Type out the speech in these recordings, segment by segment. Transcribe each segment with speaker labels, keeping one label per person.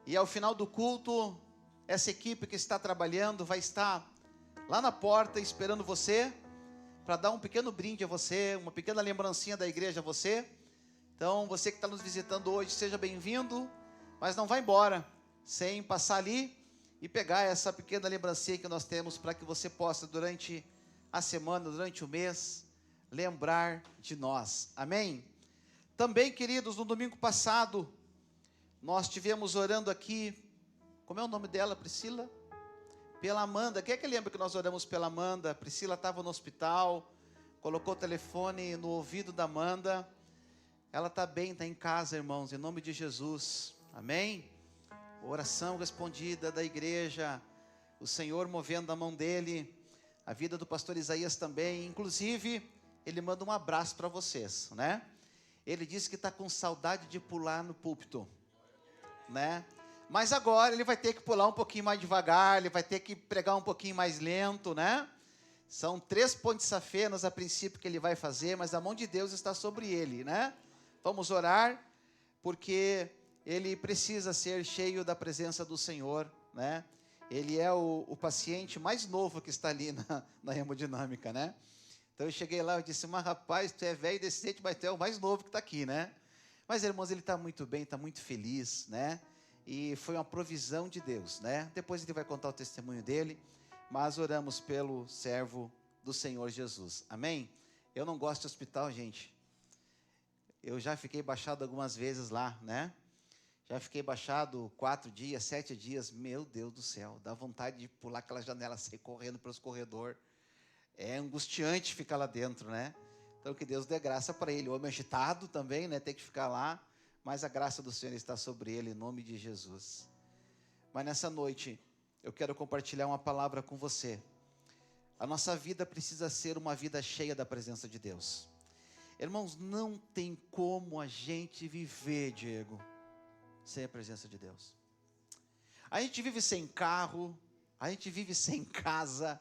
Speaker 1: E ao final do culto, essa equipe que está trabalhando vai estar lá na porta esperando você, para dar um pequeno brinde a você, uma pequena lembrancinha da igreja a você. Então, você que está nos visitando hoje, seja bem-vindo, mas não vá embora sem passar ali e pegar essa pequena lembrancinha que nós temos para que você possa, durante a semana, durante o mês, lembrar de nós. Amém? Também, queridos, no domingo passado, nós estivemos orando aqui, como é o nome dela, Priscila? Pela Amanda. Quem é que lembra que nós oramos pela Amanda? Priscila estava no hospital, colocou o telefone no ouvido da Amanda. Ela está bem, está em casa, irmãos, em nome de Jesus. Amém? Oração respondida da igreja, o Senhor movendo a mão dele, a vida do pastor Isaías também. Inclusive, ele manda um abraço para vocês, né? Ele disse que está com saudade de pular no púlpito, né? Mas agora ele vai ter que pular um pouquinho mais devagar, ele vai ter que pregar um pouquinho mais lento, né? São 3 pontes safenas a princípio que ele vai fazer, mas a mão de Deus está sobre ele, né? Vamos orar, porque ele precisa ser cheio da presença do Senhor, né? Ele é o paciente mais novo que está ali na hemodinâmica, né? Então eu cheguei lá e disse, mas rapaz, tu é velho desse jeito, mas tu é o mais novo que está aqui, né? Mas irmãos, ele está muito bem, está muito feliz, né? E foi uma provisão de Deus, né? Depois ele vai contar o testemunho dele, mas oramos pelo servo do Senhor Jesus, amém? Eu não gosto de hospital, gente. Eu já fiquei baixado algumas vezes lá, né? Já fiquei baixado 4 dias, 7 dias, meu Deus do céu, dá vontade de pular aquela janela, sair correndo pelos corredores. É angustiante ficar lá dentro, né? Então que Deus dê graça para ele. O homem agitado também, né? Tem que ficar lá, mas a graça do Senhor está sobre ele, em nome de Jesus. Mas nessa noite, eu quero compartilhar uma palavra com você. A nossa vida precisa ser uma vida cheia da presença de Deus. Irmãos, não tem como a gente viver, Diego, sem a presença de Deus. A gente vive sem carro, a gente vive sem casa,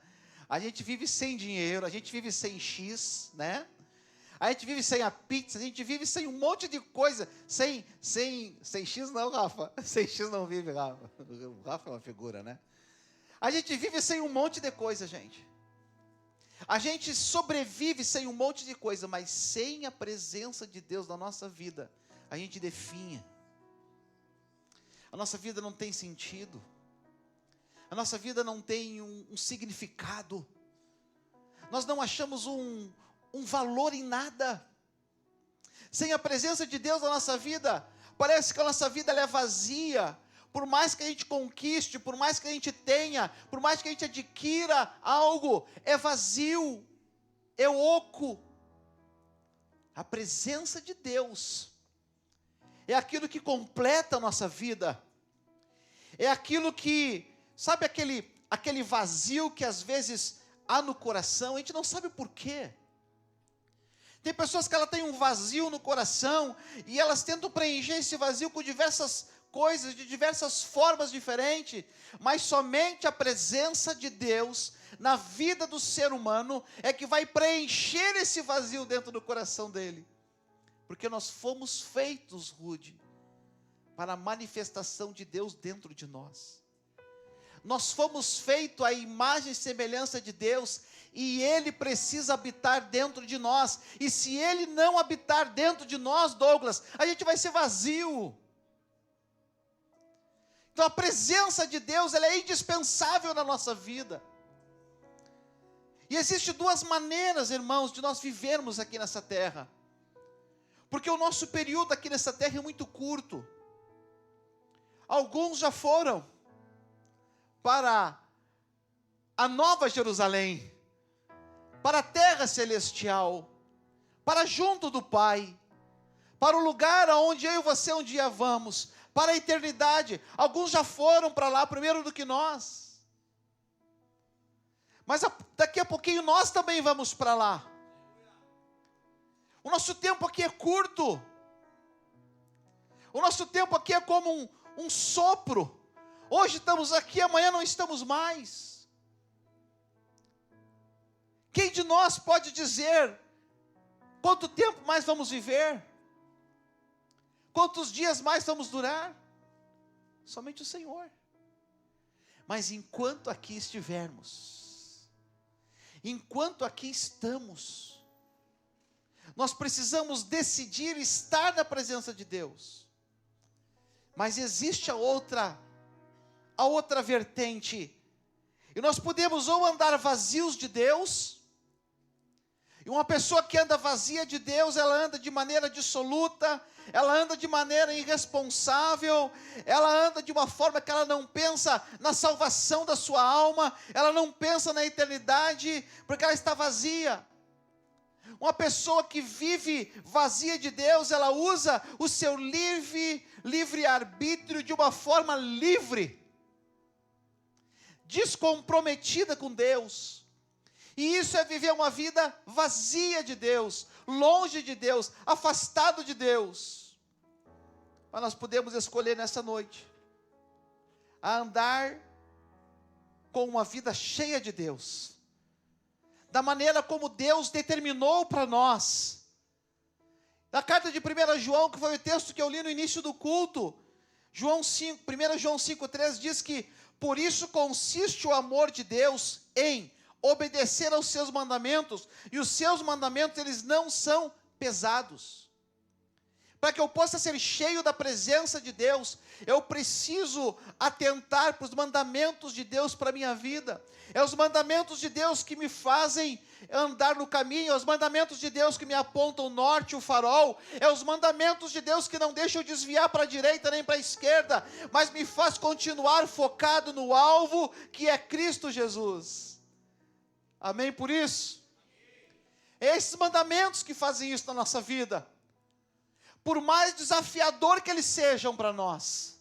Speaker 1: a gente vive sem dinheiro, a gente vive sem X, né? A gente vive sem a pizza, a gente vive sem um monte de coisa, sem X não, Rafa, sem X não vive, Rafa. O Rafa é uma figura, né? A gente vive sem um monte de coisa, gente. A gente sobrevive sem um monte de coisa, mas sem a presença de Deus na nossa vida, a gente definha. A nossa vida não tem sentido. A nossa vida não tem um significado. Nós não achamos um valor em nada. Sem a presença de Deus na nossa vida, parece que a nossa vida ela é vazia. Por mais que a gente conquiste, por mais que a gente tenha, por mais que a gente adquira algo, é vazio, é oco. A presença de Deus é aquilo que completa a nossa vida. É aquilo que, sabe aquele vazio que às vezes há no coração, a gente não sabe por quê. Tem pessoas que elas têm um vazio no coração e elas tentam preencher esse vazio com diversas coisas, de diversas formas diferentes, mas somente a presença de Deus na vida do ser humano é que vai preencher esse vazio dentro do coração dele. Porque nós fomos feitos, Rude, para a manifestação de Deus dentro de nós. Nós fomos feitos à imagem e semelhança de Deus, e Ele precisa habitar dentro de nós. E se Ele não habitar dentro de nós, Douglas, a gente vai ser vazio. Então a presença de Deus, ela é indispensável na nossa vida. E existem 2 maneiras, irmãos, de nós vivermos aqui nessa terra. Porque o nosso período aqui nessa terra é muito curto. Alguns já foram para a Nova Jerusalém, para a terra celestial, para junto do Pai, para o lugar aonde eu e você um dia vamos, para a eternidade. Alguns já foram para lá primeiro do que nós, mas daqui a pouquinho nós também vamos para lá. O nosso tempo aqui é curto, o nosso tempo aqui é como um sopro. Hoje estamos aqui, amanhã não estamos mais. Quem de nós pode dizer quanto tempo mais vamos viver? Quantos dias mais vamos durar? Somente o Senhor. Mas enquanto aqui estivermos, enquanto aqui estamos, nós precisamos decidir estar na presença de Deus. Mas existe a outra vertente. E nós podemos ou andar vazios de Deus. E uma pessoa que anda vazia de Deus, ela anda de maneira dissoluta, ela anda de maneira irresponsável, ela anda de uma forma que ela não pensa na salvação da sua alma, ela não pensa na eternidade, porque ela está vazia. Uma pessoa que vive vazia de Deus, ela usa o seu livre-arbítrio de uma forma livre, descomprometida com Deus. E isso é viver uma vida vazia de Deus, longe de Deus, afastado de Deus. Mas nós podemos escolher nessa noite a andar com uma vida cheia de Deus, da maneira como Deus determinou para nós. Na carta de 1 João, que foi o texto que eu li no início do culto, 1 João 5,3 diz que por isso consiste o amor de Deus em obedecer aos seus mandamentos, e os seus mandamentos, eles não são pesados. Para que eu possa ser cheio da presença de Deus, eu preciso atentar para os mandamentos de Deus para a minha vida. É os mandamentos de Deus que me fazem andar no caminho, é os mandamentos de Deus que me apontam o norte, o farol, é os mandamentos de Deus que não deixam eu desviar para a direita nem para a esquerda, mas me faz continuar focado no alvo, que é Cristo Jesus. Amém por isso? É esses mandamentos que fazem isso na nossa vida. Por mais desafiador que eles sejam para nós.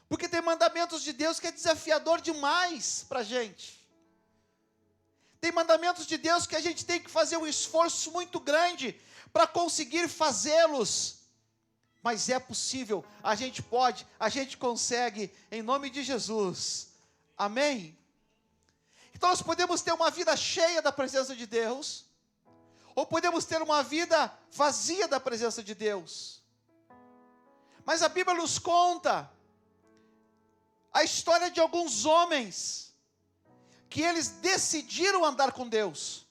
Speaker 1: Porque tem mandamentos de Deus que é desafiador demais para a gente. Tem mandamentos de Deus que a gente tem que fazer um esforço muito grande para conseguir fazê-los. Mas é possível, a gente pode, a gente consegue, em nome de Jesus. Amém? Então nós podemos ter uma vida cheia da presença de Deus, ou podemos ter uma vida vazia da presença de Deus. Mas a Bíblia nos conta a história de alguns homens, que eles decidiram andar com Deus.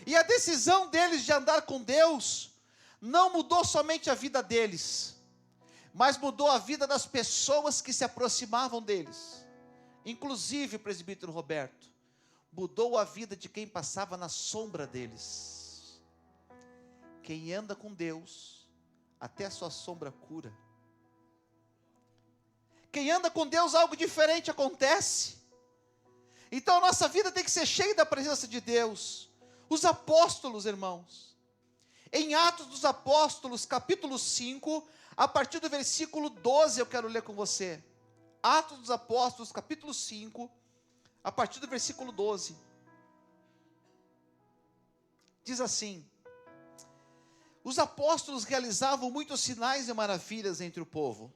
Speaker 1: E a decisão deles de andar com Deus, não mudou somente a vida deles, mas mudou a vida das pessoas que se aproximavam deles. Inclusive, presbítero Roberto, mudou a vida de quem passava na sombra deles. Quem anda com Deus, até a sua sombra cura. Quem anda com Deus, algo diferente acontece. Então a nossa vida tem que ser cheia da presença de Deus. Os apóstolos, irmãos, em Atos dos Apóstolos, capítulo 5, a partir do versículo 12, eu quero ler com você. Atos dos Apóstolos, capítulo 5, a partir do versículo 12. Diz assim: os apóstolos realizavam muitos sinais e maravilhas entre o povo.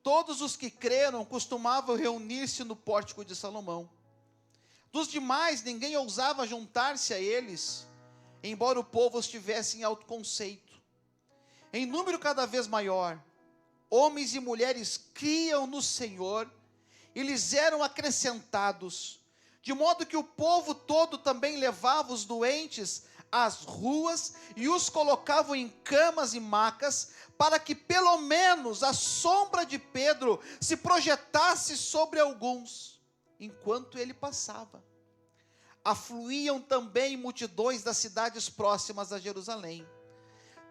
Speaker 1: Todos os que creram costumavam reunir-se no pórtico de Salomão. Dos demais, ninguém ousava juntar-se a eles, embora o povo estivesse em alto conceito. Em número cada vez maior, homens e mulheres criam no Senhor e lhes eram acrescentados, de modo que o povo todo também levava os doentes às ruas e os colocavam em camas e macas, para que pelo menos a sombra de Pedro se projetasse sobre alguns, enquanto ele passava. Afluíam também multidões das cidades próximas a Jerusalém,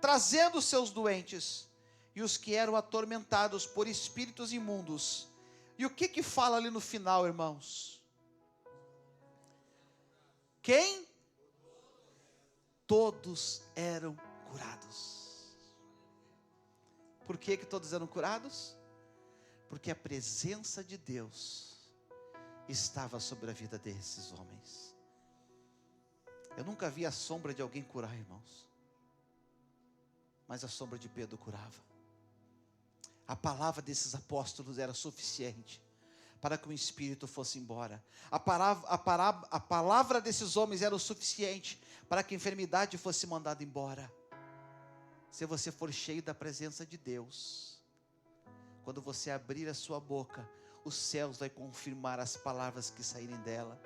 Speaker 1: trazendo seus doentes e os que eram atormentados por espíritos imundos. E o que fala ali no final, irmãos? Quem? Todos eram curados. Por que todos eram curados? Porque a presença de Deus estava sobre a vida desses homens. Eu nunca vi a sombra de alguém curar, irmãos, mas a sombra de Pedro curava. A palavra desses apóstolos era suficiente para que o espírito fosse embora. A palavra desses homens era o suficiente para que a enfermidade fosse mandada embora. Se você for cheio da presença de Deus, quando você abrir a sua boca, os céus vão confirmar as palavras que saírem dela.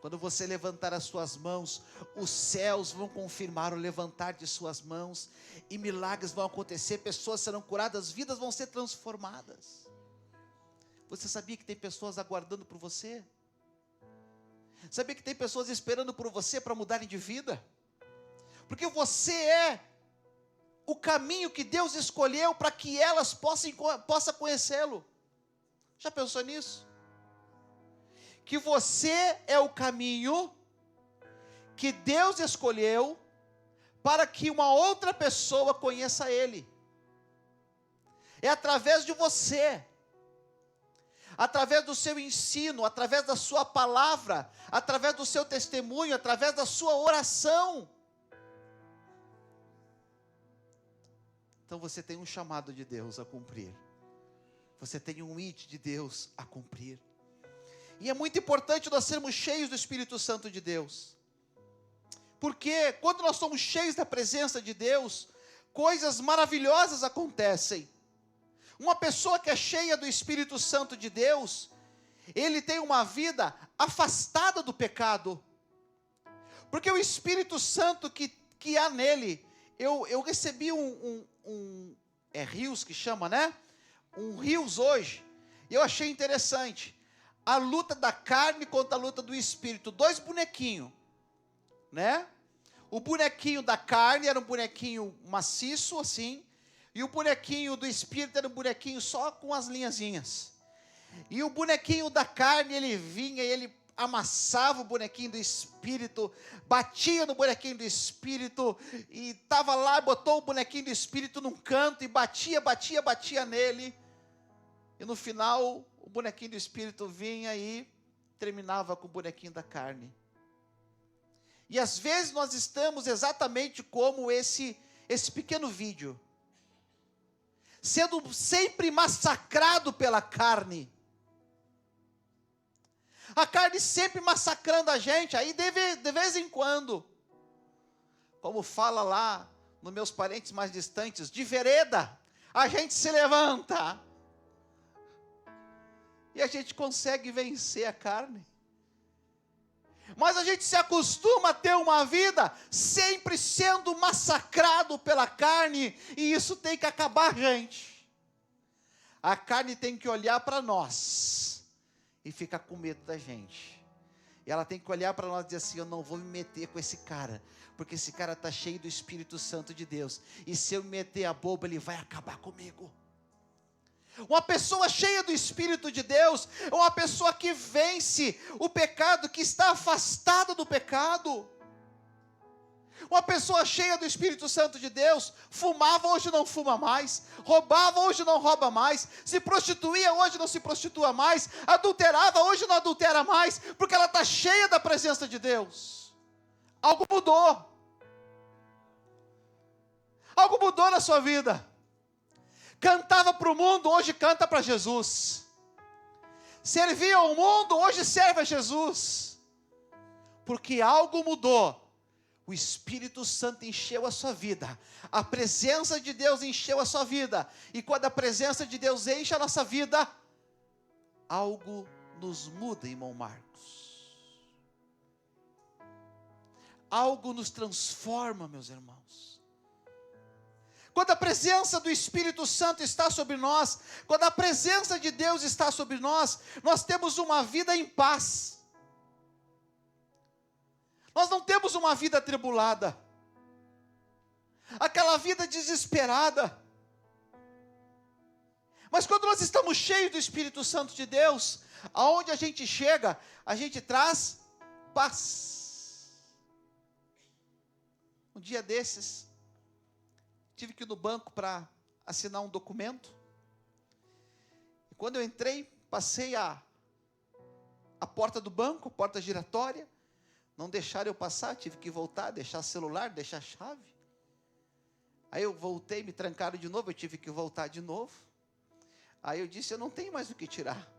Speaker 1: Quando você levantar as suas mãos, os céus vão confirmar o levantar de suas mãos, e milagres vão acontecer, pessoas serão curadas, vidas vão ser transformadas. Você sabia que tem pessoas aguardando por você? Sabia que tem pessoas esperando por você para mudarem de vida? Porque você é o caminho que Deus escolheu para que elas possam conhecê-lo. Já pensou nisso? Que você é o caminho que Deus escolheu para que uma outra pessoa conheça Ele. É através de você, através do seu ensino, através da sua palavra, através do seu testemunho, através da sua oração. Então você tem um chamado de Deus a cumprir. Você tem um ID de Deus a cumprir. E é muito importante nós sermos cheios do Espírito Santo de Deus. Porque quando nós somos cheios da presença de Deus, coisas maravilhosas acontecem. Uma pessoa que é cheia do Espírito Santo de Deus, ele tem uma vida afastada do pecado. Porque o Espírito Santo que há nele, eu recebi é rios que chama, né? Um rios hoje, e eu achei interessante. A luta da carne contra a luta do Espírito, 2 bonequinhos, né? O bonequinho da carne era um bonequinho maciço, assim, e o bonequinho do Espírito era um bonequinho só com as linhazinhas. E o bonequinho da carne, ele vinha e ele amassava o bonequinho do Espírito, batia no bonequinho do Espírito, e estava lá, botou o bonequinho do Espírito num canto, e batia nele, e no final, o bonequinho do Espírito vinha e terminava com o bonequinho da carne. E às vezes nós estamos exatamente como esse pequeno vídeo, sendo sempre massacrado pela carne. A carne sempre massacrando a gente, aí de vez em quando, como fala lá nos meus parentes mais distantes, de vereda, a gente se levanta, e a gente consegue vencer a carne. Mas a gente se acostuma a ter uma vida sempre sendo massacrado pela carne, e isso tem que acabar, gente. A carne tem que olhar para nós e ficar com medo da gente. E ela tem que olhar para nós e dizer assim: eu não vou me meter com esse cara, porque esse cara está cheio do Espírito Santo de Deus, e se eu me meter a boba, ele vai acabar comigo. Uma pessoa cheia do Espírito de Deus é uma pessoa que vence o pecado, que está afastada do pecado. Uma pessoa cheia do Espírito Santo de Deus fumava, hoje não fuma mais, roubava, hoje não rouba mais, se prostituía, hoje não se prostitua mais, adulterava, hoje não adultera mais, porque ela está cheia da presença de Deus. Algo mudou. Algo mudou na sua vida. Cantava para o mundo, hoje canta para Jesus. Servia ao mundo, hoje serve a Jesus. Porque algo mudou. O Espírito Santo encheu a sua vida. A presença de Deus encheu a sua vida. E quando a presença de Deus enche a nossa vida, algo nos muda, irmão Marcos. Algo nos transforma, meus irmãos. Quando a presença do Espírito Santo está sobre nós, quando a presença de Deus está sobre nós, nós temos uma vida em paz. Nós não temos uma vida atribulada, aquela vida desesperada. Mas quando nós estamos cheios do Espírito Santo de Deus, aonde a gente chega, a gente traz paz. Um dia desses, tive que ir no banco para assinar um documento. E quando eu entrei, passei a porta do banco, a porta giratória. Não deixaram eu passar, tive que voltar, deixar celular, deixar chave. Aí eu voltei, me trancaram de novo, eu tive que voltar de novo. Aí eu disse: eu não tenho mais o que tirar.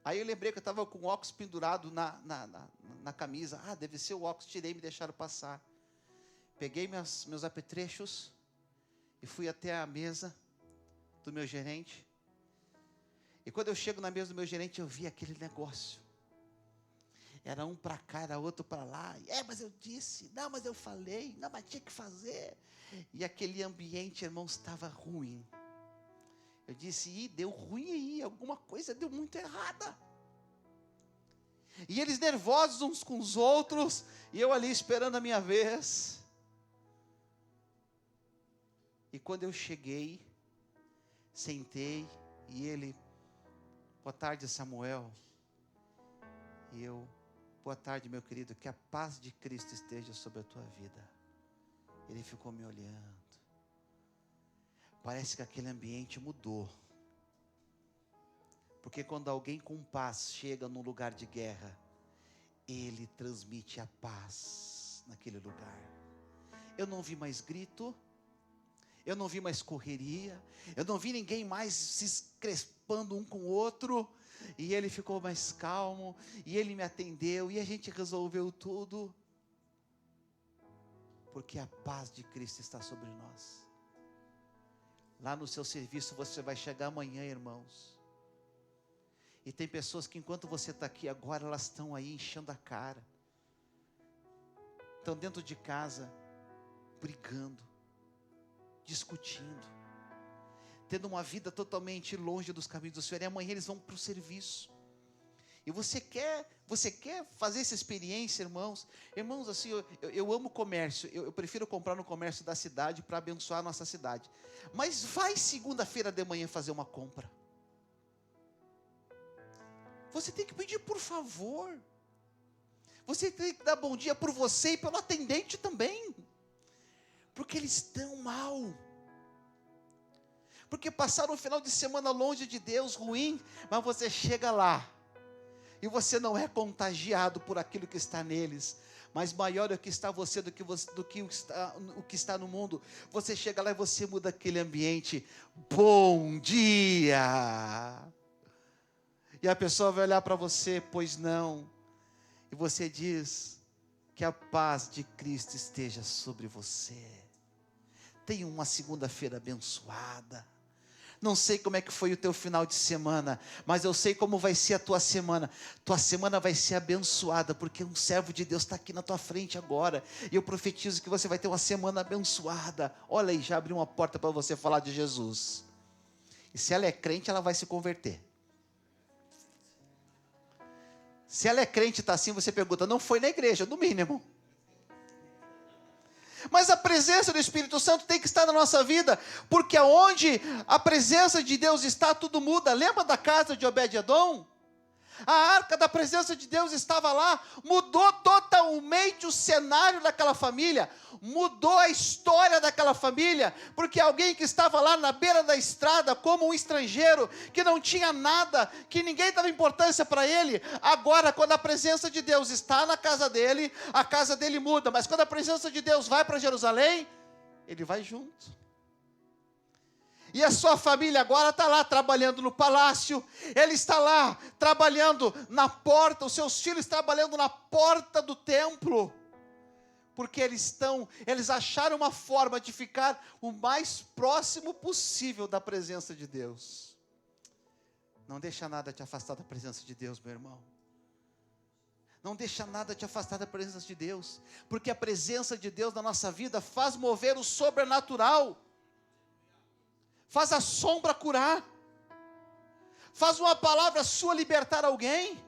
Speaker 1: Aí eu lembrei que eu estava com o óculos pendurado na camisa. Ah, deve ser o óculos, tirei e me deixaram passar. Peguei meus apetrechos e fui até a mesa do meu gerente. E quando eu chego na mesa do meu gerente, eu vi aquele negócio. Era um para cá, era outro para lá. Mas eu disse, não, mas eu falei, não, mas tinha que fazer. E aquele ambiente, irmãos, estava ruim. Eu disse, deu ruim aí, alguma coisa deu muito errada. E eles nervosos uns com os outros, e eu ali esperando a minha vez. E quando eu cheguei, sentei, e ele, boa tarde, Samuel. E eu, boa tarde, meu querido, que a paz de Cristo esteja sobre a tua vida. Ele ficou me olhando. Parece que aquele ambiente mudou. Porque quando alguém com paz chega num lugar de guerra, ele transmite a paz naquele lugar. Eu não vi mais grito, eu não vi mais correria, eu não vi ninguém mais se encrespando um com o outro, e ele ficou mais calmo, e ele me atendeu, e a gente resolveu tudo, porque a paz de Cristo está sobre nós. Lá no seu serviço você vai chegar amanhã, irmãos, e tem pessoas que enquanto você está aqui agora, elas estão aí enchendo a cara, estão dentro de casa, brigando, discutindo, tendo uma vida totalmente longe dos caminhos do Senhor, e amanhã eles vão para o serviço, e você quer fazer essa experiência, irmãos, assim, eu amo comércio, eu prefiro comprar no comércio da cidade, para abençoar a nossa cidade, mas vai segunda-feira de manhã fazer uma compra, você tem que pedir por favor, você tem que dar bom dia por você e pelo atendente também, porque eles estão mal, porque passaram um final de semana longe de Deus, ruim, mas você chega lá, e você não é contagiado por aquilo que está neles, mas maior é o que está você do que o que está no mundo. Você chega lá e você muda aquele ambiente, bom dia, e a pessoa vai olhar para você, pois não, e você diz, que a paz de Cristo esteja sobre você. Tenha uma segunda-feira abençoada. Não sei como é que foi o teu final de semana, mas eu sei como vai ser a tua semana. Tua semana vai ser abençoada, porque um servo de Deus está aqui na tua frente agora, e eu profetizo que você vai ter uma semana abençoada. Olha aí, já abriu uma porta para você falar de Jesus, e se ela é crente, ela vai se converter. Se ela é crente e está assim, você pergunta, não foi na igreja, no mínimo. Mas a presença do Espírito Santo tem que estar na nossa vida, porque onde a presença de Deus está, tudo muda. Lembra da casa de Obed-edom? A arca da presença de Deus estava lá, mudou totalmente o cenário daquela família, mudou a história daquela família, porque alguém que estava lá na beira da estrada, como um estrangeiro, que não tinha nada, que ninguém dava importância para ele, agora quando a presença de Deus está na casa dele, a casa dele muda, mas quando a presença de Deus vai para Jerusalém, ele vai junto. E a sua família agora está lá trabalhando no palácio, ele está lá trabalhando na porta, os seus filhos trabalhando na porta do templo, porque eles acharam uma forma de ficar o mais próximo possível da presença de Deus. Não deixa nada te afastar da presença de Deus, meu irmão. Não deixa nada te afastar da presença de Deus, porque a presença de Deus na nossa vida faz mover o sobrenatural, faz a sombra curar, faz uma palavra sua libertar alguém,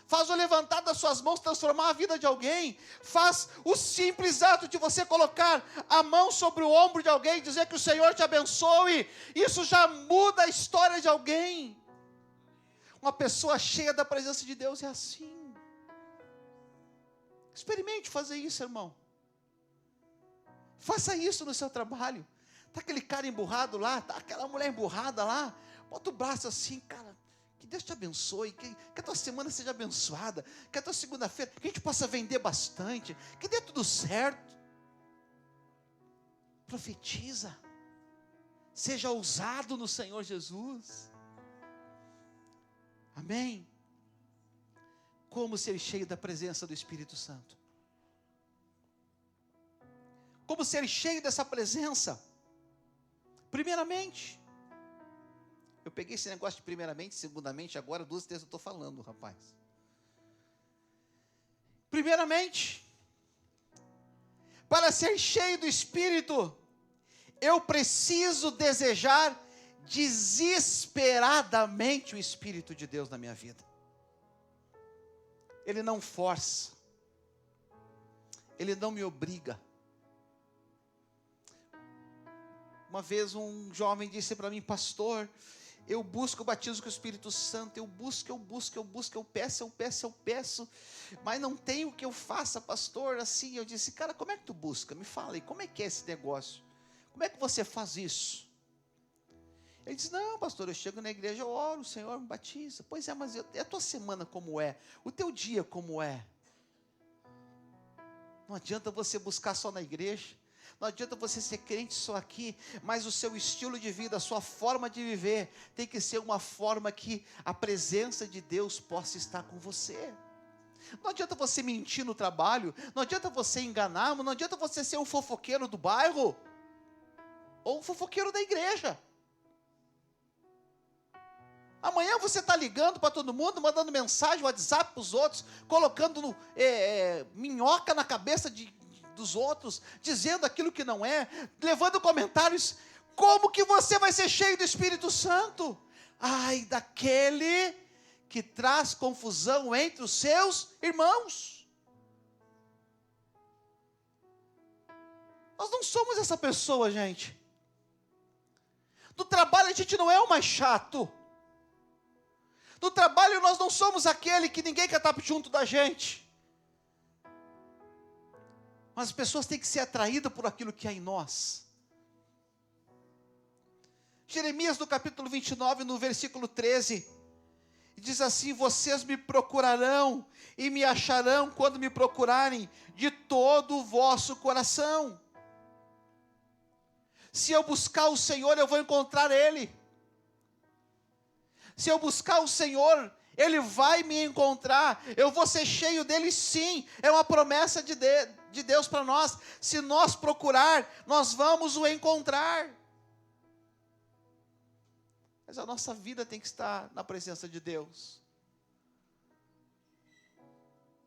Speaker 1: faz o levantar das suas mãos transformar a vida de alguém, faz o simples ato de você colocar a mão sobre o ombro de alguém e dizer que o Senhor te abençoe, isso já muda a história de alguém. Uma pessoa cheia da presença de Deus é assim. Experimente fazer isso, irmão. Faça isso no seu trabalho. Está aquele cara emburrado lá, está aquela mulher emburrada lá, bota o braço assim, cara, que Deus te abençoe, que a tua semana seja abençoada, que a tua segunda-feira, que a gente possa vender bastante, que dê tudo certo. Profetiza, seja ousado no Senhor Jesus. Amém? Como ser cheio da presença do Espírito Santo? Como ser cheio dessa presença? Primeiramente, Eu peguei esse negócio de primeiramente, segundamente, agora 2 textos eu estou falando, rapaz. Primeiramente, para ser cheio do Espírito, eu preciso desejar desesperadamente o Espírito de Deus na minha vida. Ele não força. Ele não me obriga. Uma vez um jovem disse para mim: pastor, eu busco o batismo com o Espírito Santo, eu busco, eu peço, mas não tem o que eu faça, pastor, assim. Eu disse: cara, como é que tu busca? Me fala aí, como é que é esse negócio? Como é que você faz isso? Ele disse: não, pastor, eu chego na igreja, eu oro, o Senhor me batiza. Pois é, mas a tua semana como é? O teu dia como é? Não adianta você buscar só na igreja, não adianta você ser crente só aqui, mas o seu estilo de vida, a sua forma de viver, tem que ser uma forma que a presença de Deus possa estar com você. Não adianta você mentir no trabalho, não adianta você enganar, não adianta você ser um fofoqueiro do bairro, ou um fofoqueiro da igreja. Amanhã você está ligando para todo mundo, mandando mensagem, WhatsApp para os outros, colocando minhoca na cabeça dos outros, dizendo aquilo que não é, levando comentários. Como que você vai ser cheio do Espírito Santo? Ai, daquele que traz confusão entre os seus irmãos. Nós não somos essa pessoa, gente. No trabalho a gente não é o mais chato. No trabalho nós não somos aquele que ninguém quer estar junto da gente. Mas as pessoas têm que ser atraídas por aquilo que há em nós. Jeremias no capítulo 29, no versículo 13, diz assim: vocês me procurarão e me acharão quando me procurarem de todo o vosso coração. Se eu buscar o Senhor, eu vou encontrar Ele. Se eu buscar o Senhor, Ele vai me encontrar. Eu vou ser cheio dEle, sim. É uma promessa de Deus para nós. Se nós procurar, nós vamos o encontrar. Mas a nossa vida tem que estar na presença de Deus.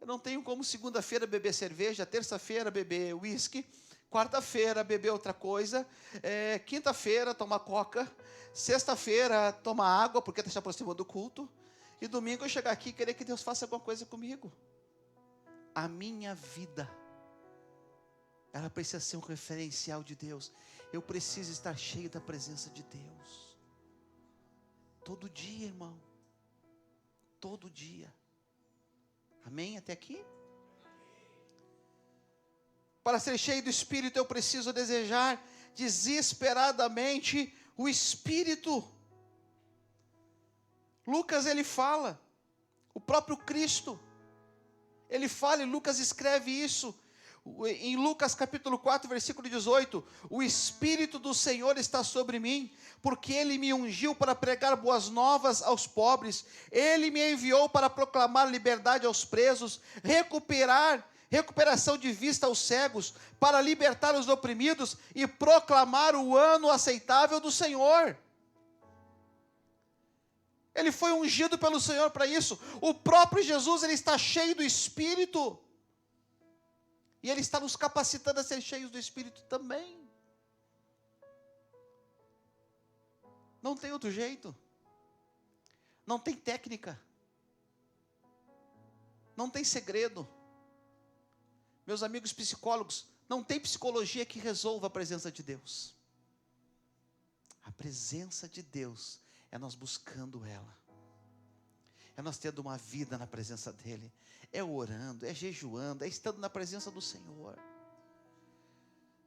Speaker 1: Eu não tenho como segunda-feira beber cerveja, terça-feira beber uísque, quarta-feira beber outra coisa, quinta-feira tomar coca, sexta-feira tomar água, porque está se aproximando do culto, e domingo eu chegar aqui e querer que Deus faça alguma coisa comigo. A minha vida, ela precisa ser um referencial de Deus. Eu preciso estar cheio da presença de Deus. Todo dia, irmão. Todo dia. Amém? Até aqui? Para ser cheio do Espírito, eu preciso desejar desesperadamente o Espírito. Lucas, ele fala, o próprio Cristo, ele fala, e Lucas escreve isso, em Lucas capítulo 4, versículo 18, o Espírito do Senhor está sobre mim, porque Ele me ungiu para pregar boas novas aos pobres, Ele me enviou para proclamar liberdade aos presos, recuperação de vista aos cegos, para libertar os oprimidos e proclamar o ano aceitável do Senhor. Ele foi ungido pelo Senhor para isso. O próprio Jesus, ele está cheio do Espírito. E Ele está nos capacitando a ser cheios do Espírito também. Não tem outro jeito. Não tem técnica. Não tem segredo. Meus amigos psicólogos, não tem psicologia que resolva a presença de Deus. A presença de Deus é nós buscando ela. É nós tendo uma vida na presença dEle. É orando, é jejuando, é estando na presença do Senhor.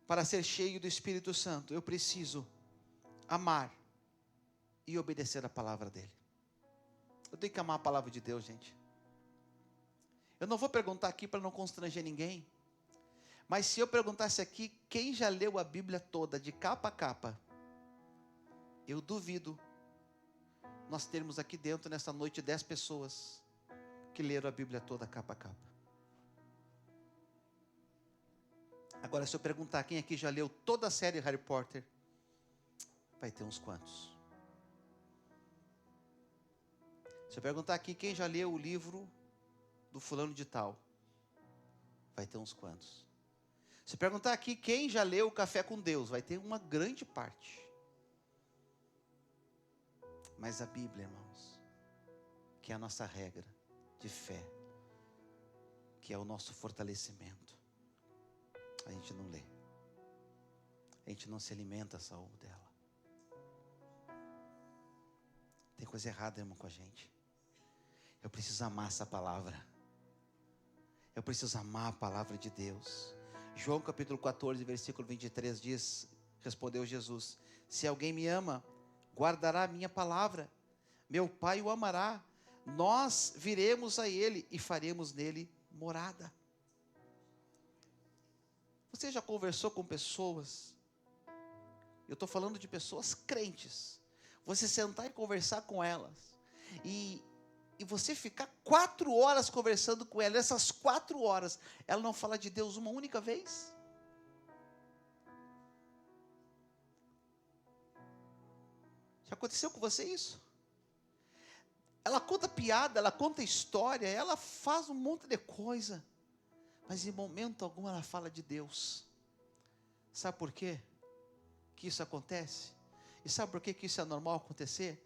Speaker 1: Para ser cheio do Espírito Santo, eu preciso amar e obedecer a palavra dEle. Eu tenho que amar a palavra de Deus, gente. Eu não vou perguntar aqui para não constranger ninguém. Mas se eu perguntasse aqui, quem já leu a Bíblia toda, de capa a capa, eu duvido nós termos aqui dentro, nessa noite, 10 pessoas que leram a Bíblia toda, capa a capa. Agora, se eu perguntar quem aqui já leu toda a série Harry Potter, vai ter uns quantos. Se eu perguntar aqui quem já leu o livro do fulano de tal, vai ter uns quantos. Se eu perguntar aqui quem já leu o Café com Deus, vai ter uma grande parte. Mas a Bíblia, irmãos, que é a nossa regra de fé, que é o nosso fortalecimento, a gente não lê. A gente não se alimenta só dela. Tem coisa errada, irmão, com a gente. Eu preciso amar essa palavra. Eu preciso amar a palavra de Deus. João capítulo 14, versículo 23 diz, respondeu Jesus: se alguém me ama, guardará a minha palavra. Meu Pai o amará. Nós viremos a ele e faremos nele morada. Você já conversou com pessoas? Eu estou falando de pessoas crentes. Você sentar e conversar com elas. E você ficar 4 horas conversando com ela. Essas 4 horas, ela não fala de Deus uma única vez? Já aconteceu com você isso? Ela conta piada, ela conta história, ela faz um monte de coisa. Mas em momento algum ela fala de Deus. Sabe por quê que isso acontece? E sabe por que isso é normal acontecer?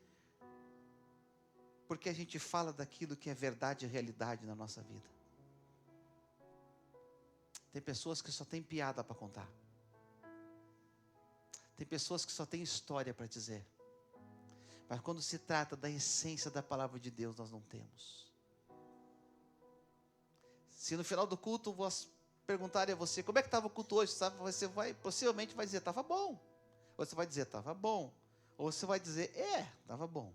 Speaker 1: Porque a gente fala daquilo que é verdade e realidade na nossa vida. Tem pessoas que só têm piada para contar. Tem pessoas que só têm história para dizer. Mas quando se trata da essência da palavra de Deus, nós não temos. Se no final do culto perguntarem a você, como é que estava o culto hoje? Sabe? Você possivelmente vai dizer, estava bom. Ou você vai dizer, estava bom. Ou você vai dizer, estava bom.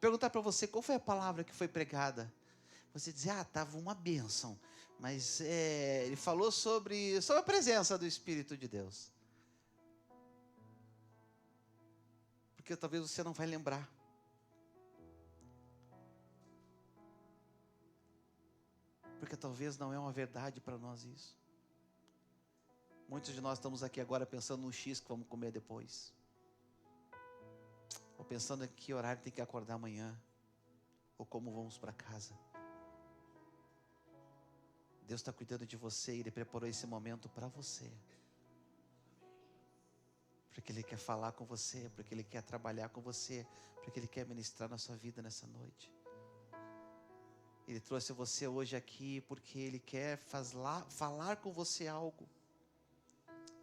Speaker 1: Perguntar para você, qual foi a palavra que foi pregada? Você dizer, estava uma bênção. Mas ele falou sobre a presença do Espírito de Deus. Porque talvez você não vai lembrar. Porque talvez não é uma verdade para nós isso. Muitos de nós estamos aqui agora pensando no X que vamos comer depois. Ou pensando em que horário tem que acordar amanhã. Ou como vamos para casa. Deus está cuidando de você e Ele preparou esse momento para você. Porque Ele quer falar com você, porque Ele quer trabalhar com você, porque Ele quer ministrar na sua vida nessa noite. Ele trouxe você hoje aqui porque Ele quer falar com você algo.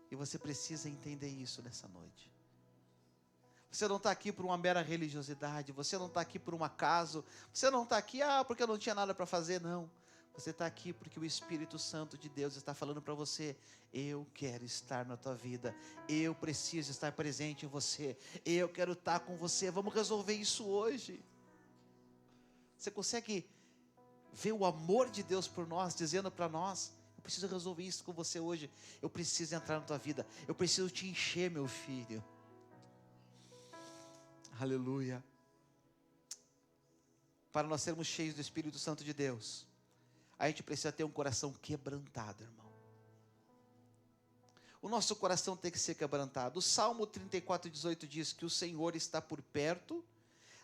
Speaker 1: E você precisa entender isso nessa noite. Você não está aqui por uma mera religiosidade, você não está aqui por um acaso, você não está aqui, porque eu não tinha nada para fazer, não. Você está aqui porque o Espírito Santo de Deus está falando para você, eu quero estar na tua vida, eu preciso estar presente em você, eu quero estar com você, vamos resolver isso hoje. Você consegue ver o amor de Deus por nós, dizendo para nós, eu preciso resolver isso com você hoje, eu preciso entrar na tua vida, eu preciso te encher, meu filho. Aleluia. Para nós sermos cheios do Espírito Santo de Deus, a gente precisa ter um coração quebrantado, irmão. O nosso coração tem que ser quebrantado. O Salmo 34:18 diz que o Senhor está por perto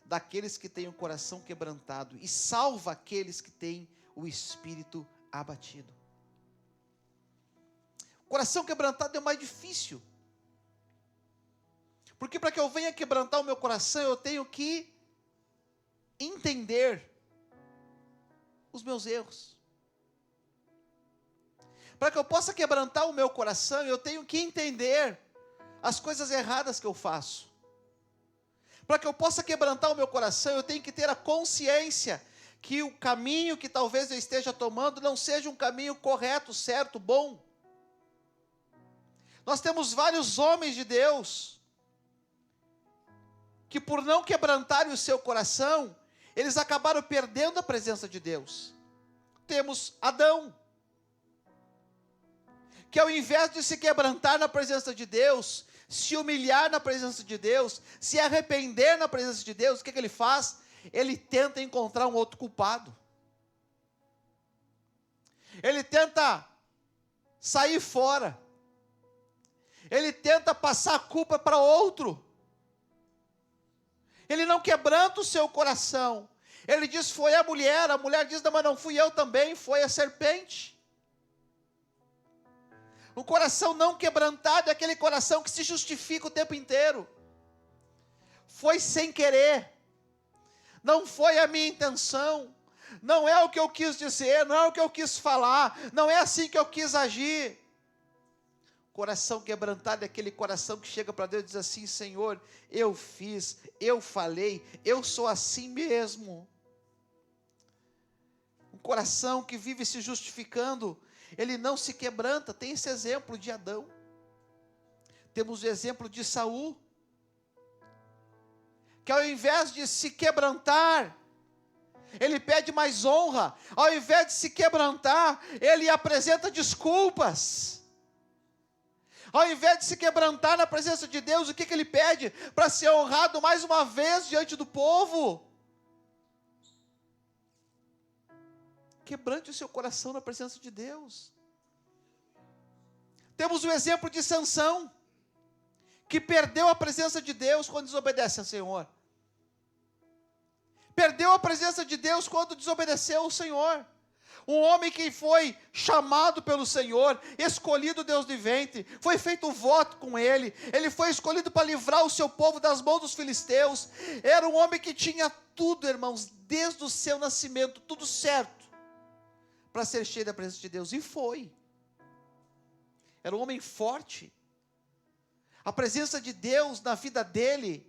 Speaker 1: daqueles que têm o coração quebrantado e salva aqueles que têm o espírito abatido. O coração quebrantado é o mais difícil. Porque para que eu venha quebrantar o meu coração, eu tenho que entender os meus erros. Para que eu possa quebrantar o meu coração, eu tenho que entender as coisas erradas que eu faço. Para que eu possa quebrantar o meu coração, eu tenho que ter a consciência que o caminho que talvez eu esteja tomando não seja um caminho correto, certo, bom. Nós temos vários homens de Deus que por não quebrantarem o seu coração, eles acabaram perdendo a presença de Deus. Temos Adão, que ao invés de se quebrantar na presença de Deus, se humilhar na presença de Deus, se arrepender na presença de Deus, o que ele faz? Ele tenta encontrar um outro culpado. Ele tenta sair fora. Ele tenta passar a culpa para outro. Ele não quebranta o seu coração. Ele diz, foi a mulher diz, não, mas não fui eu também, foi a serpente. O coração não quebrantado é aquele coração que se justifica o tempo inteiro. Foi sem querer, não foi a minha intenção, não é o que eu quis dizer, não é o que eu quis falar, não é assim que eu quis agir. Coração quebrantado é aquele coração que chega para Deus e diz assim, Senhor, eu fiz, eu falei, eu sou assim mesmo. Um coração que vive se justificando, ele não se quebranta. Tem esse exemplo de Adão. Temos o exemplo de Saul, que ao invés de se quebrantar, ele pede mais honra. Ao invés de se quebrantar, ele apresenta desculpas. Ao invés de se quebrantar na presença de Deus, o que ele pede? Para ser honrado mais uma vez diante do povo. Quebrante o seu coração na presença de Deus. Temos o exemplo de Sansão, que perdeu a presença de Deus quando desobedece ao Senhor. Perdeu a presença de Deus quando desobedeceu ao Senhor. Um homem que foi chamado pelo Senhor, escolhido Deus do ventre, foi feito um voto com ele foi escolhido para livrar o seu povo das mãos dos filisteus. Era um homem que tinha tudo, irmãos, desde o seu nascimento, tudo certo, para ser cheio da presença de Deus, e foi. Era um homem forte. A presença de Deus na vida dele,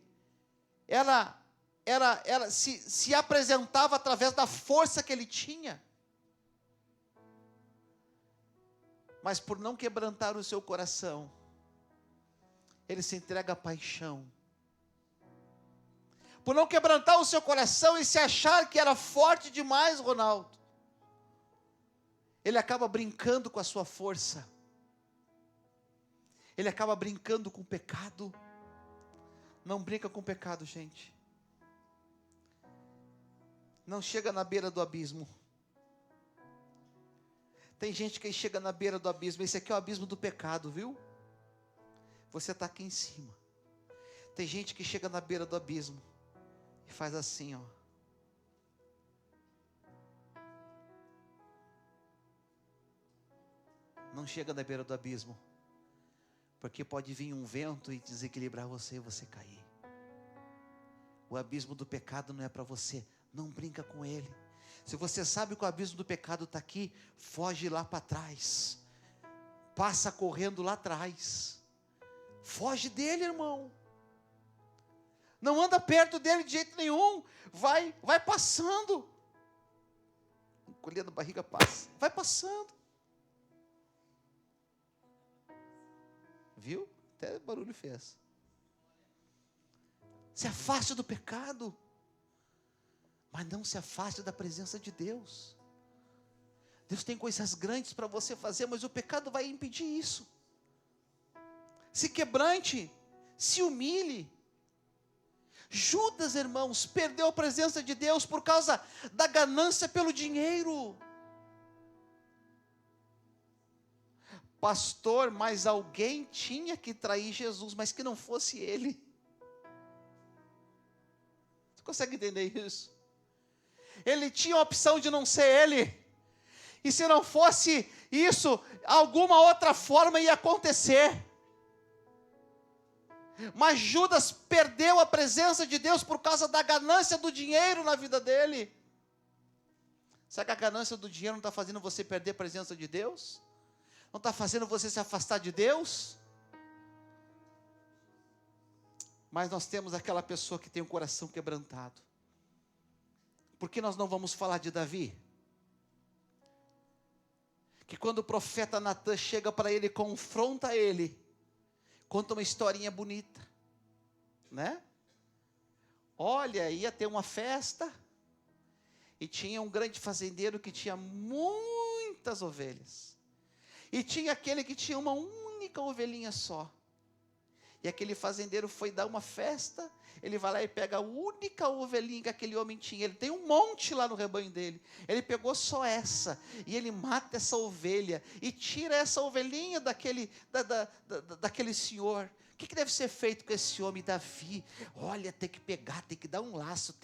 Speaker 1: se apresentava através da força que ele tinha. Mas por não quebrantar o seu coração, ele se entrega à paixão. Por não quebrantar o seu coração e se achar que era forte demais, Ronaldo, ele acaba brincando com a sua força. Ele acaba brincando com o pecado. Não brinca com o pecado, gente. Não chega na beira do abismo. Tem gente que chega na beira do abismo. Esse aqui é o abismo do pecado, viu? Você está aqui em cima. Tem gente que chega na beira do abismo e faz assim, ó. Não chega na beira do abismo, porque pode vir um vento e desequilibrar você e você cair. O abismo do pecado não é para você. Não brinca com ele. Se você sabe que o abismo do pecado está aqui, foge lá para trás. Passa correndo lá atrás. Foge dele, irmão. Não anda perto dele de jeito nenhum. Vai passando. Encolhendo a barriga, passa. Vai passando. Viu? Até barulho fez. Se afaste do pecado. Mas não se afaste da presença de Deus. Deus tem coisas grandes para você fazer, mas o pecado vai impedir isso. Se quebrante, se humilhe. Judas, irmãos, perdeu a presença de Deus por causa da ganância pelo dinheiro. Pastor, mas alguém tinha que trair Jesus, mas que não fosse ele. Você consegue entender isso? Ele tinha a opção de não ser ele. E se não fosse isso, alguma outra forma ia acontecer. Mas Judas perdeu a presença de Deus por causa da ganância do dinheiro na vida dele. Será que a ganância do dinheiro não está fazendo você perder a presença de Deus? Não está fazendo você se afastar de Deus? Mas nós temos aquela pessoa que tem o coração quebrantado. Por que nós não vamos falar de Davi? Que quando o profeta Natan chega para ele, confronta ele, conta uma historinha bonita, né? Olha, ia ter uma festa, e tinha um grande fazendeiro que tinha muitas ovelhas, e tinha aquele que tinha uma única ovelhinha só, E aquele fazendeiro foi dar uma festa, ele vai lá e pega a única ovelhinha que aquele homem tinha. Ele tem um monte lá no rebanho dele. Ele pegou só essa, e ele mata essa ovelha, e tira essa ovelhinha daquele senhor. O que deve ser feito com esse homem, Davi? Olha, tem que pegar, tem que dar um laço,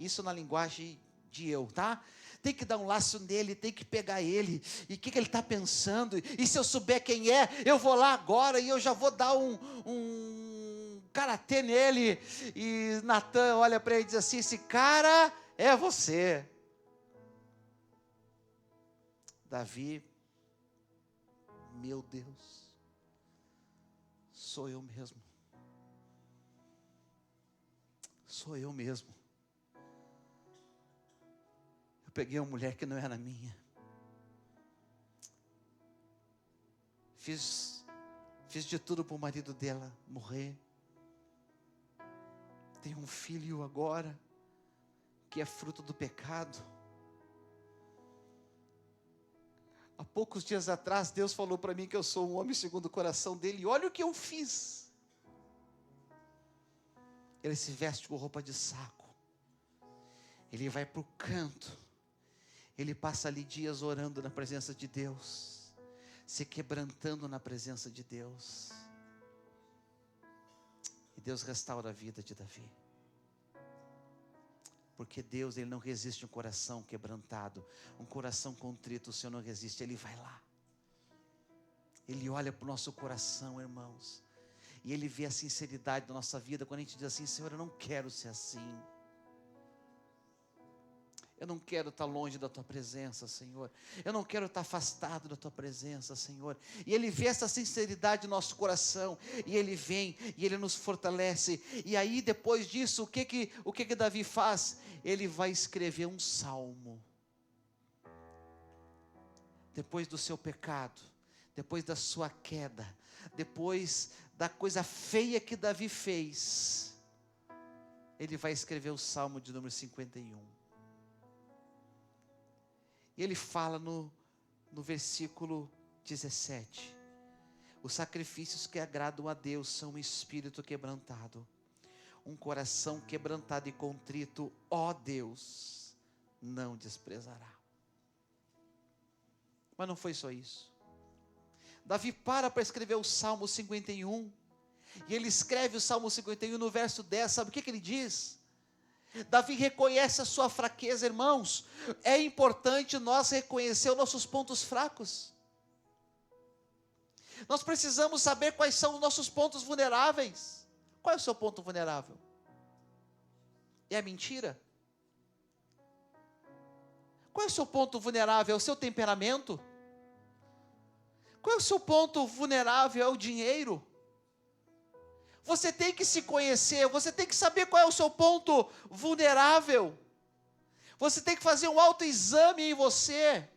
Speaker 1: isso na linguagem de eu, tá? Tem que dar um laço nele, tem que pegar ele. E o que ele está pensando? E se eu souber quem é, eu vou lá agora e eu já vou dar um karatê nele. E Natan olha para ele e diz assim: esse cara é você. Davi, meu Deus, sou eu mesmo. Sou eu mesmo. Peguei uma mulher que não era minha. Fiz de tudo para o marido dela morrer. Tenho um filho agora que é fruto do pecado. Há poucos dias atrás, Deus falou para mim que eu sou um homem segundo o coração dele. E olha o que eu fiz. Ele se veste com roupa de saco. Ele vai para o canto. Ele passa ali dias orando na presença de Deus, se quebrantando na presença de Deus. E Deus restaura a vida de Davi. Porque Deus, Ele não resiste um coração quebrantado, um coração contrito, o Senhor não resiste. Ele vai lá. Ele olha para o nosso coração, irmãos, e Ele vê a sinceridade da nossa vida, quando a gente diz assim: Senhor, eu não quero ser assim. Eu não quero estar longe da Tua presença, Senhor. Eu não quero estar afastado da Tua presença, Senhor. E Ele vê essa sinceridade no nosso coração. E Ele vem, e Ele nos fortalece. E aí, depois disso, o que Davi faz? Ele vai escrever um salmo. Depois do seu pecado, depois da sua queda, depois da coisa feia que Davi fez, ele vai escrever o salmo de número 51. E ele fala no versículo 17: os sacrifícios que agradam a Deus são um espírito quebrantado, um coração quebrantado e contrito, ó Deus, não desprezará. Mas não foi só isso. Davi para escrever o Salmo 51, e ele escreve o Salmo 51 no verso 10, sabe o que ele diz? Davi reconhece a sua fraqueza, irmãos. É importante nós reconhecer os nossos pontos fracos. Nós precisamos saber quais são os nossos pontos vulneráveis. Qual é o seu ponto vulnerável? É a mentira? Qual é o seu ponto vulnerável? É o seu temperamento? Qual é o seu ponto vulnerável? É o dinheiro? Você tem que se conhecer, você tem que saber qual é o seu ponto vulnerável. Você tem que fazer um autoexame em você.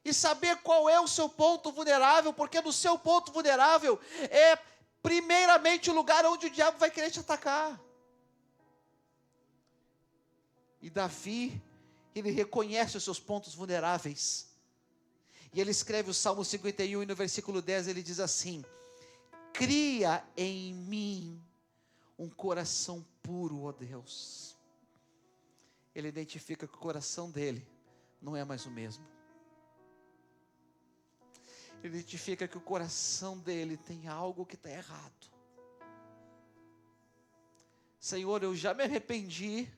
Speaker 1: E saber qual é o seu ponto vulnerável, porque no seu ponto vulnerável é primeiramente o lugar onde o diabo vai querer te atacar. E Davi, ele reconhece os seus pontos vulneráveis. E ele escreve o Salmo 51 e no versículo 10 ele diz assim: cria em mim um coração puro, ó Deus. Ele identifica que o coração dele não é mais o mesmo. Ele identifica que o coração dele tem algo que está errado. Senhor, eu já me arrependi,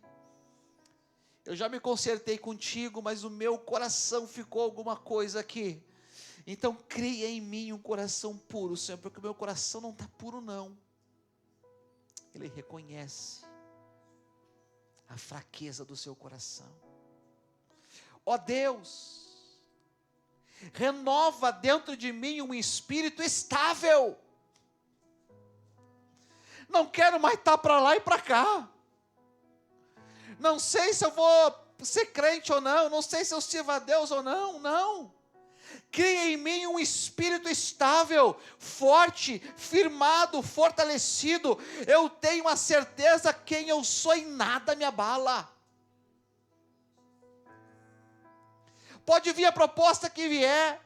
Speaker 1: eu já me consertei contigo, mas o meu coração ficou alguma coisa aqui. Então cria em mim um coração puro, Senhor, porque o meu coração não está puro não. Ele reconhece a fraqueza do seu coração. Ó Deus, renova dentro de mim um espírito estável. Não quero mais estar para lá e para cá. Não sei se eu vou ser crente ou não, não sei se eu sirvo a Deus ou não, não. Cria em mim um espírito estável, forte, firmado, fortalecido. Eu tenho a certeza que quem eu sou em nada me abala. Pode vir a proposta que vier,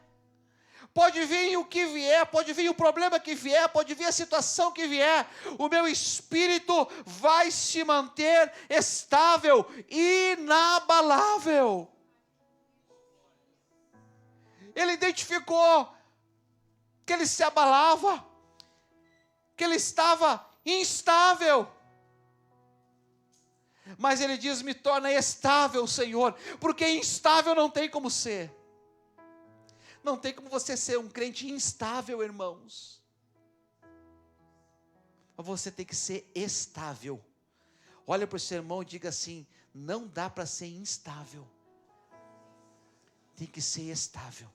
Speaker 1: Pode vir o que vier, pode vir o problema que vier, pode vir a situação que vier, o meu espírito vai se manter estável, inabalável. Ele identificou que ele se abalava, que ele estava instável. Mas ele diz: me torna estável, Senhor, porque instável não tem como ser. Não tem como você ser um crente instável, irmãos. Mas você tem que ser estável. Olha para o seu irmão e diga assim: não dá para ser instável. Tem que ser estável.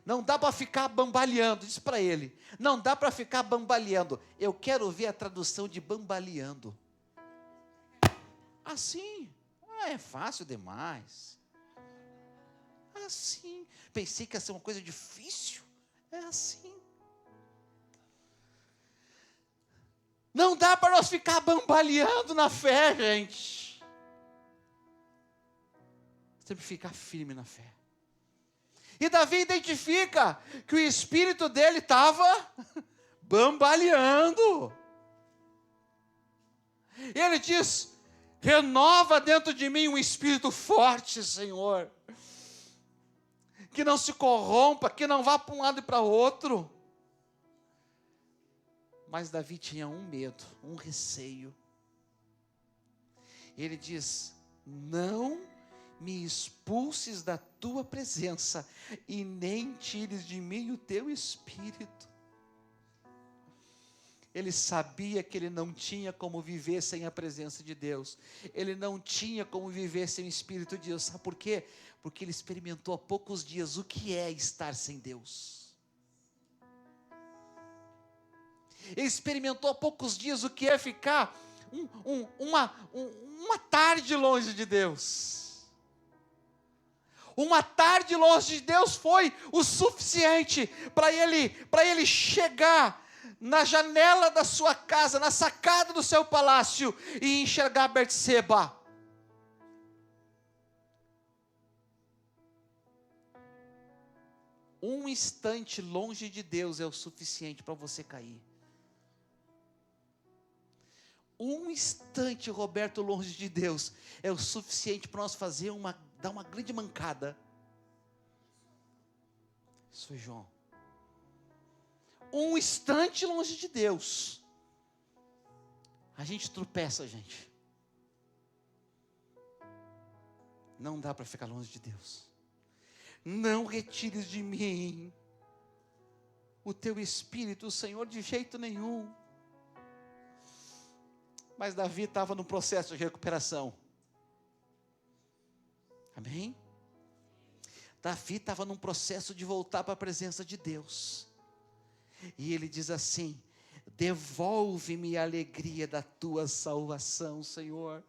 Speaker 1: Não dá para ficar bambaleando. Diz para ele: não dá para ficar bambaleando. Eu quero ver a tradução de bambaleando. Assim, é fácil demais. Assim, pensei que ia ser uma coisa difícil. É assim. Não dá para nós ficar bambaleando na fé, gente. Sempre ficar firme na fé. E Davi identifica que o espírito dele estava bambaleando. E ele diz: renova dentro de mim um espírito forte, Senhor, que não se corrompa, que não vá para um lado e para outro. Mas Davi tinha um medo, um receio. Ele diz: não me expulses da tua presença e nem tires de mim o teu espírito. Ele sabia que ele não tinha como viver sem a presença de Deus. Ele não tinha como viver sem o Espírito de Deus. Sabe por quê? Porque ele experimentou há poucos dias o que é estar sem Deus. Ele experimentou há poucos dias o que é ficar uma tarde longe de Deus. Uma tarde longe de Deus foi o suficiente para ele chegar na janela da sua casa, na sacada do seu palácio, e enxergar Betseba. Um instante longe de Deus é o suficiente para você cair. Um instante, Roberto, longe de Deus é o suficiente para nós dar uma grande mancada. Isso foi João. Um instante longe de Deus, a gente tropeça, gente. Não dá para ficar longe de Deus. Não retires de mim o teu espírito, Senhor, de jeito nenhum. Mas Davi estava no processo de recuperação. Amém? Davi estava num processo de voltar para a presença de Deus. E ele diz assim: devolve-me a alegria da tua salvação, Senhor.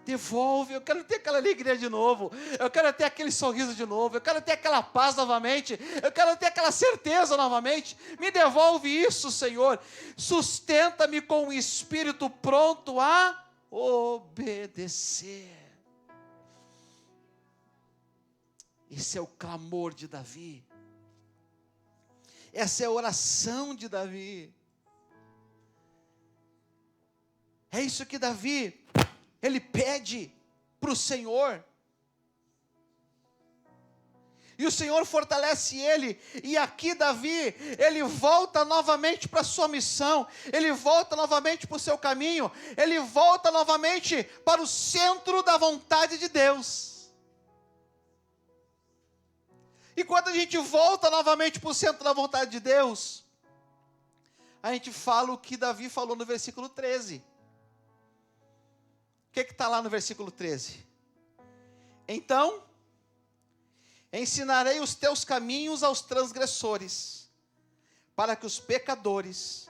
Speaker 1: Devolve, eu quero ter aquela alegria de novo, eu quero ter aquele sorriso de novo, eu quero ter aquela paz novamente, eu quero ter aquela certeza novamente. Me devolve isso, Senhor. Sustenta-me com o espírito pronto a obedecer. Esse é o clamor de Davi. Essa é a oração de Davi. É isso que Davi, ele pede para o Senhor. E o Senhor fortalece ele. E aqui Davi, ele volta novamente para a sua missão. Ele volta novamente para o seu caminho. Ele volta novamente para o centro da vontade de Deus. E quando a gente volta novamente para o centro da vontade de Deus, a gente fala o que Davi falou no versículo 13. O que está lá no versículo 13? Então, ensinarei os teus caminhos aos transgressores, para que os pecadores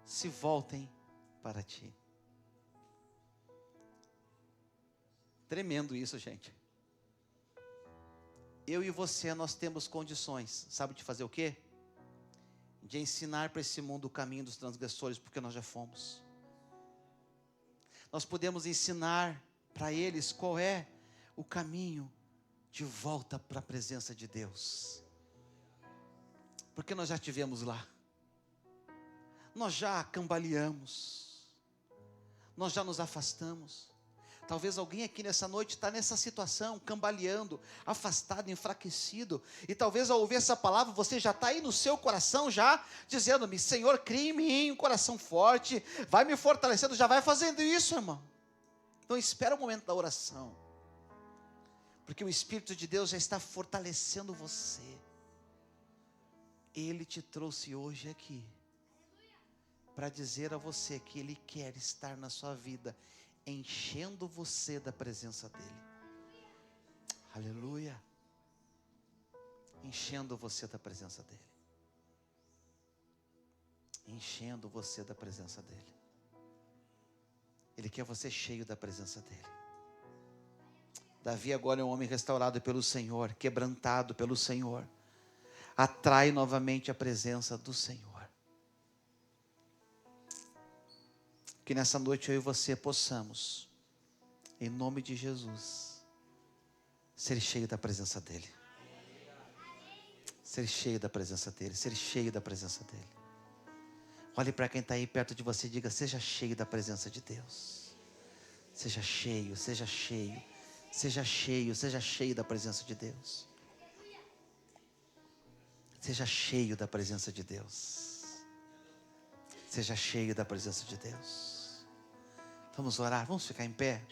Speaker 1: se voltem para ti. Tremendo isso, gente. Eu e você, nós temos condições, sabe de fazer o quê? De ensinar para esse mundo o caminho dos transgressores, porque nós já fomos. Nós podemos ensinar para eles qual é o caminho de volta para a presença de Deus. Porque nós já estivemos lá. Nós já cambaleamos. Nós já nos afastamos. Talvez alguém aqui nessa noite está nessa situação, cambaleando, afastado, enfraquecido. E talvez ao ouvir essa palavra, você já está aí no seu coração já, dizendo-me: Senhor, cria em mim um coração forte, vai me fortalecendo, já vai fazendo isso, irmão. Então espera o momento da oração. Porque o Espírito de Deus já está fortalecendo você. Ele te trouxe hoje aqui para dizer a você que Ele quer estar na sua vida, enchendo você da presença dEle. Aleluia. Enchendo você da presença dEle. Enchendo você da presença dEle. Ele quer você cheio da presença dEle. Davi agora é um homem restaurado pelo Senhor, quebrantado pelo Senhor. Atrai novamente a presença do Senhor. Que nessa noite eu e você possamos, em nome de Jesus, ser cheio da presença dEle. Ser cheio da presença dEle, ser cheio da presença dEle. Olhe para quem está aí perto de você e diga: seja cheio da presença de Deus. Seja cheio, seja cheio, seja cheio, seja cheio da presença de Deus. Seja cheio da presença de Deus. Seja cheio da presença de Deus. Vamos orar, vamos ficar em pé.